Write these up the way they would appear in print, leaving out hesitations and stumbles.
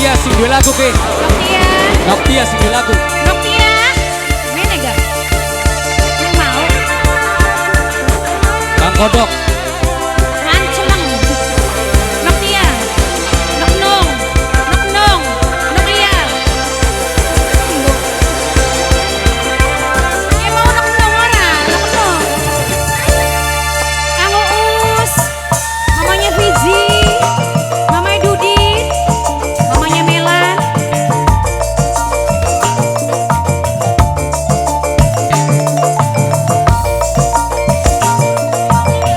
Noktia sing dua lagu ke. Noktia. Noktia sing dua lagu. Noktia. Mene gak? Yang mau? Kang Kodok. Anceleng. Noktia. Noknong. Noknong. Noktia. Yang mau noknong ora? Noknong. Kang Uus. Mamanya Fiji. Mamanya Dudit. Mamanya Mela.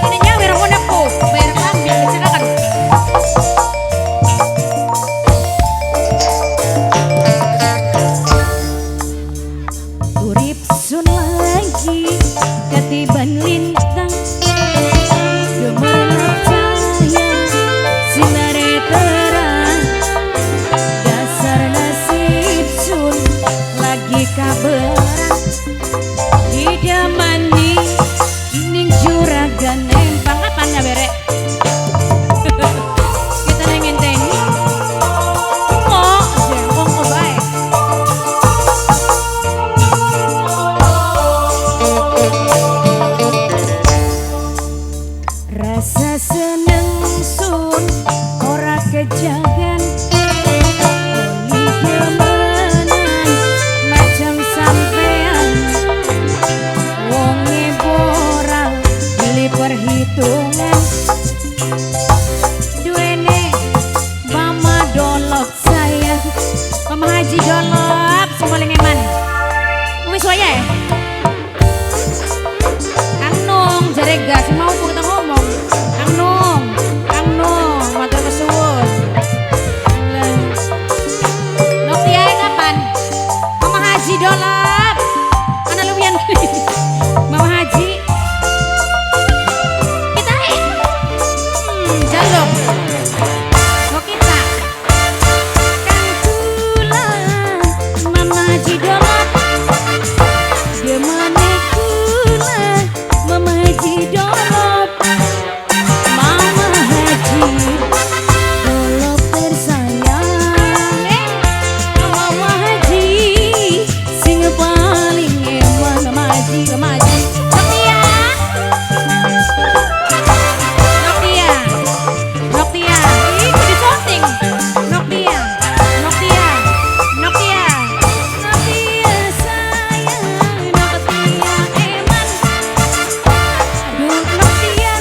Ininya biar aku naku, biar ambil silakan. Urip sun lagi ketiban lintang gemerlap cahaya sinare terang dasar nasib sun lagi kaberang didamani ning juragan empang apanya berek kita nengin teni kok jengkong kok baik rasa seneng sun ora kejagan oli kemenan macam sampean wonge boral beli perhitungan duene mama dolop saya mama haji dolop paling eman wis waya ya Kang Nung jare gas mau kita ngomong Kang Nung matur kesuwun Noktia kapan Mama Haji dolap ana luwian Mama Haji kita jaluk mau kita Kang Kula Mama Haji dolap dia mana kula Mama Haji dolap Mama Haji dolap tersayang Mama Haji sing paling eman Mama Haji Noktia Noktia Noktia ih di shooting Noktia Noktia Noktia Noktia sayang Noktia eman aduh Noktia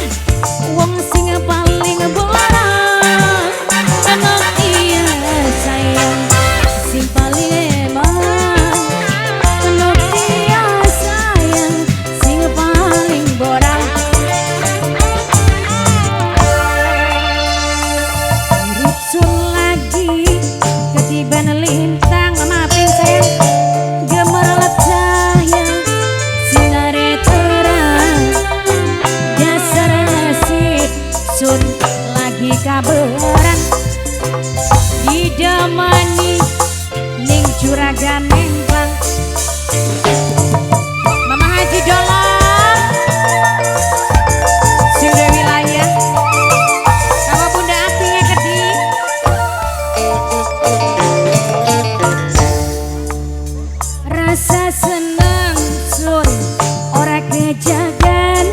wong sing paling borang Noktia sayang sing paling eman Noktia sayang sing paling borang urip sun lagi ketiban lintang maafin sayang gemerlap cahaya sinare terang dasar nasib sun lagi kaberan didamani ning juragan empang Mama Haji dolap sing duwe wilayah sama Bunda Ati ngekedi rasa seneng sun ora kejagan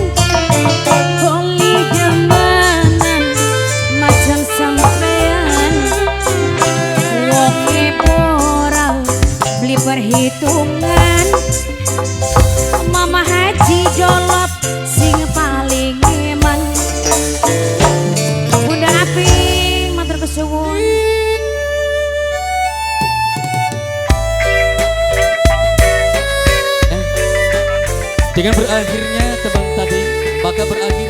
oli demanan macam sampean wonge boral beli perhitungan Mama Haji dolop sing paling eman Bunda Aping matur kesuwun Dengan berakhirnya tebang tadi, maka berakhir